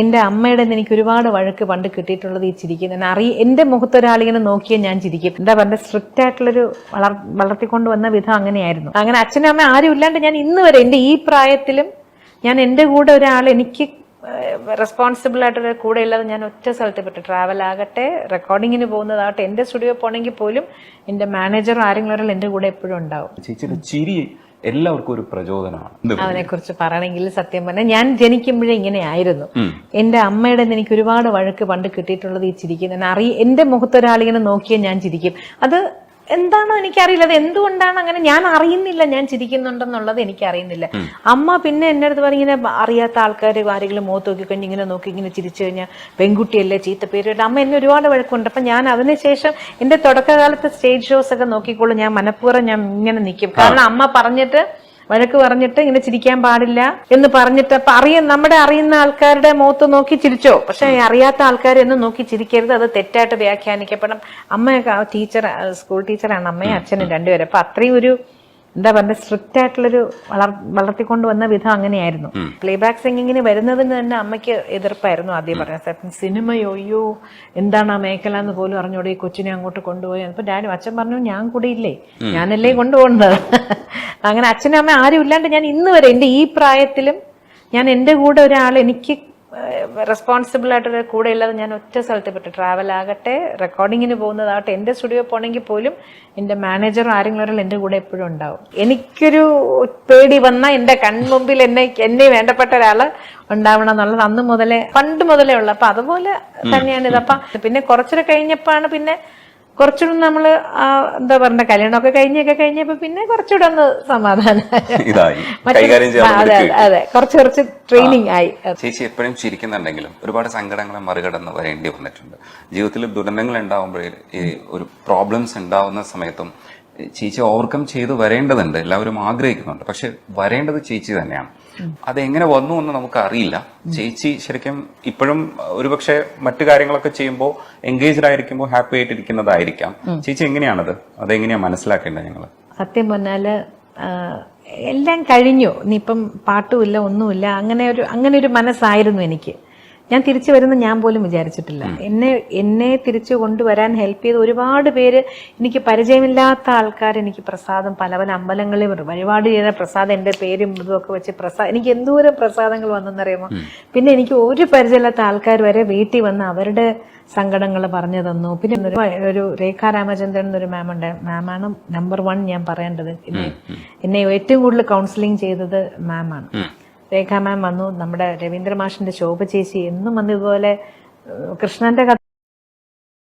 എന്റെ അമ്മയുടെ എനിക്ക് ഒരുപാട് വഴക്ക് പണ്ട് കിട്ടിയിട്ടുള്ളത് ഈ ചിരിക്കുന്നത് എന്റെ മുഖത്ത് ഒരാളിങ്ങനെ നോക്കിയാൽ ഞാൻ ചിരിക്കും. എന്താ പറഞ്ഞ സ്ട്രിക്റ്റ് ആയിട്ടുള്ളൊരു വളർത്തിക്കൊണ്ട് വന്ന വിധം അങ്ങനെയായിരുന്നു. അങ്ങനെ അച്ഛനും അമ്മ ആരും ഇല്ലാണ്ട് ഞാൻ ഇന്ന് വരെ എന്റെ ഈ പ്രായത്തിലും ഞാൻ എന്റെ കൂടെ ഒരാൾ എനിക്ക് റെസ്പോൺസിബിൾ ആയിട്ടുള്ള കൂടെ ഉള്ളത് ഞാൻ ഒറ്റ സ്ഥലത്ത് പറ്റും. ട്രാവൽ ആകട്ടെ, റെക്കോർഡിങ്ങിന് പോകുന്നതാകട്ടെ, എന്റെ സ്റ്റുഡിയോ പോണെങ്കിൽ പോലും എന്റെ മാനേജർ ആരെങ്കിലും ഒരാൾ എന്റെ കൂടെ എപ്പോഴും ഉണ്ടാവും. ചേച്ചിയുടെ ചിരി എല്ലാവർക്കും ഒരു പ്രചോദനമാണ്. അവനെ കുറിച്ച് പറയണമെങ്കിൽ സത്യം പറഞ്ഞാൽ ഞാൻ ജനിക്കുമ്പോഴേ ഇങ്ങനെ ആയിരുന്നു. എന്റെ അമ്മയുടെ എനിക്ക് ഒരുപാട് വഴക്ക് പണ്ട് കിട്ടിയിട്ടുള്ളത് ഈ ചിരിക്കുന്നത് എന്റെ മുഖത്ത് ഒരാളിങ്ങനെ നോക്കിയാൽ ഞാൻ ചിരിക്കും. അത് എന്താണോ എനിക്കറിയില്ല, അത് എന്തുകൊണ്ടാണ് അങ്ങനെ ഞാൻ അറിയുന്നില്ല, ഞാൻ ചിരിക്കുന്നുണ്ടെന്നുള്ളത് എനിക്കറിയുന്നില്ല. അമ്മ പിന്നെ എന്റെ അടുത്ത് പറഞ്ഞ ഇങ്ങനെ അറിയാത്ത ആൾക്കാർ ആരെങ്കിലും മുഖത്ത് നോക്കിക്കഴിഞ്ഞ് ഇങ്ങനെ നോക്കി ഇങ്ങനെ ചിരിച്ചു കഴിഞ്ഞാൽ പെൺകുട്ടിയല്ലേ ചീത്ത പേര്. അമ്മ എന്നെ ഒരുപാട് വഴക്കുണ്ട്. അപ്പൊ ഞാൻ അതിനുശേഷം എന്റെ തുടക്കകാലത്ത് സ്റ്റേജ് ഷോസ് ഒക്കെ നോക്കിക്കോളും, ഞാൻ മനഃപൂർവ്വം ഞാൻ ഇങ്ങനെ നിൽക്കും. കാരണം അമ്മ പറഞ്ഞിട്ട് വഴക്ക് പറഞ്ഞിട്ട് ഇങ്ങനെ ചിരിക്കാൻ പാടില്ല എന്ന് പറഞ്ഞിട്ട് അപ്പൊ നമ്മുടെ അറിയുന്ന ആൾക്കാരുടെ മുഖത്ത് നോക്കി ചിരിച്ചോ, പക്ഷെ അറിയാത്ത ആൾക്കാരെയൊന്നും നോക്കി ചിരിക്കരുത്, അത് തെറ്റായിട്ട് വ്യാഖ്യാനിക്കപ്പെടണം. അമ്മയൊക്കെ ടീച്ചർ, സ്കൂൾ ടീച്ചറാണ് അമ്മയും അച്ഛനും രണ്ടുപേരും. അപ്പൊ അത്രയും ഒരു എന്താ പറയുക സ്ട്രിക്റ്റ് ആയിട്ടുള്ളൊരു വളർത്തിക്കൊണ്ട് വന്ന വിധം അങ്ങനെയായിരുന്നു. പ്ലേബാക്ക് സിംഗിങ്ങിന് വരുന്നതിന് തന്നെ അമ്മയ്ക്ക് എതിർപ്പായിരുന്നു ആദ്യം പറഞ്ഞത്. സിനിമയോ അയ്യോ എന്താണ് ആ മേഖല എന്ന് പോലും അറിഞ്ഞോടെ ഈ കൊച്ചിനെ അങ്ങോട്ട് കൊണ്ടുപോയി. അപ്പൊ അച്ഛൻ പറഞ്ഞു ഞാൻ കൂടെ ഇല്ലേ, ഞാനല്ലേ കൊണ്ടുപോകുന്നത്. അങ്ങനെ അച്ഛനും അമ്മ ആരും ഇല്ലാണ്ട് ഞാൻ ഇന്ന് വരെ എന്റെ ഈ പ്രായത്തിലും ഞാൻ എന്റെ കൂടെ ഒരാൾ എനിക്ക് റെസ്പോൺസിബിൾ ആയിട്ടുള്ള കൂടെ ഉള്ളത് ഞാൻ ഒറ്റ സ്ഥലത്ത് പറ്റും. ട്രാവൽ ആകട്ടെ, റെക്കോർഡിങ്ങിന് പോകുന്നതാകട്ടെ, എന്റെ സ്റ്റുഡിയോ പോണെങ്കിൽ പോലും എന്റെ മാനേജർ ആരെങ്കിലും ഒരാൾ എന്റെ കൂടെ എപ്പോഴും ഉണ്ടാവും. എനിക്കൊരു പേടി വന്ന എന്റെ കൺമുമ്പിൽ എന്നെ വേണ്ടപ്പെട്ട ഒരാള് ഉണ്ടാവണം എന്നുള്ളത് അന്ന് മുതലേ പണ്ട് മുതലേ ഉള്ളത്. അപ്പൊ അതുപോലെ തന്നെയാണ് ഇത്. അപ്പൊ പിന്നെ കുറച്ചുകൂടെ കഴിഞ്ഞപ്പോഴാണ് പിന്നെ കുറച്ചുകൂടെ നമ്മള് എന്താ പറഞ്ഞ കല്യാണമൊക്കെ കഴിഞ്ഞപ്പോ പിന്നെ കുറച്ചുകൂടെ ഒന്ന് സമാധാനം. അതെ, കുറച്ച് ട്രെയിനിങ് ആയി. ചേച്ചി എപ്പോഴും ചിരിക്കുന്നുണ്ടെങ്കിലും ഒരുപാട് സങ്കടങ്ങളെ മറികടന്ന് വരേണ്ടി വന്നിട്ടുണ്ട്. ജീവിതത്തിൽ ദുരന്തങ്ങൾ ഉണ്ടാവുമ്പോഴേ ഈ ഒരു പ്രോബ്ലംസ് ഉണ്ടാവുന്ന സമയത്തും ചേച്ചി ഓവർകം ചെയ്ത് വരേണ്ടതുണ്ട്, എല്ലാവരും ആഗ്രഹിക്കുന്നുണ്ട്. പക്ഷെ വരേണ്ടത് ചേച്ചി തന്നെയാണ്. അതെങ്ങനെ വന്നു എന്ന് നമുക്ക് അറിയില്ല. ചേച്ചി ശരിക്കും ഇപ്പോഴും ഒരുപക്ഷെ മറ്റു കാര്യങ്ങളൊക്കെ ചെയ്യുമ്പോൾ എൻഗേജ്ഡ് ആയിരിക്കുമ്പോൾ ഹാപ്പി ആയിട്ടിരിക്കുന്നതായിരിക്കാം. ചേച്ചി എങ്ങനെയാണത്, അതെങ്ങനെയാ മനസ്സിലാക്കേണ്ടത്? ഞങ്ങള് സത്യം പറഞ്ഞാല് എല്ലാം കഴിഞ്ഞു, ഇനിയിപ്പം പാട്ടുമില്ല ഒന്നുമില്ല, അങ്ങനെ ഒരു മനസ്സായിരുന്നു എനിക്ക്. ഞാൻ തിരിച്ചു വരുന്ന ഞാൻ പോലും വിചാരിച്ചിട്ടില്ല. എന്നെ തിരിച്ചു കൊണ്ടുവരാൻ ഹെൽപ്പ് ചെയ്ത് ഒരുപാട് പേര്, എനിക്ക് പരിചയമില്ലാത്ത ആൾക്കാർ എനിക്ക് പ്രസാദം പല അമ്പലങ്ങളിൽ ഒരുപാട് ചെയ്ത പ്രസാദം, എന്റെ പേരും ഇതുമൊക്കെ വെച്ച് എനിക്ക് എന്തോരം പ്രസാദങ്ങൾ വന്നെന്നറിയാമോ. പിന്നെ എനിക്ക് ഒരു പരിചയമില്ലാത്ത ആൾക്കാർ വരെ വീട്ടിൽ വന്ന് അവരുടെ സങ്കടങ്ങൾ പറഞ്ഞു തന്നു. പിന്നെ ഒരു രേഖാ രാമചന്ദ്രൻ എന്നൊരു മാമുണ്ട്, മാമാണ് നമ്പർ 1 ഞാൻ പറയേണ്ടത്. എന്നെ ഏറ്റവും കൂടുതൽ കൗൺസിലിംഗ് ചെയ്തത് മാമാണ്. രേഖാ മാം വന്നു, നമ്മുടെ രവീന്ദ്ര മാഷിന്റെ ശോഭ ചേച്ചി എന്നും വന്ന് ഇതുപോലെ കൃഷ്ണന്റെ കഥ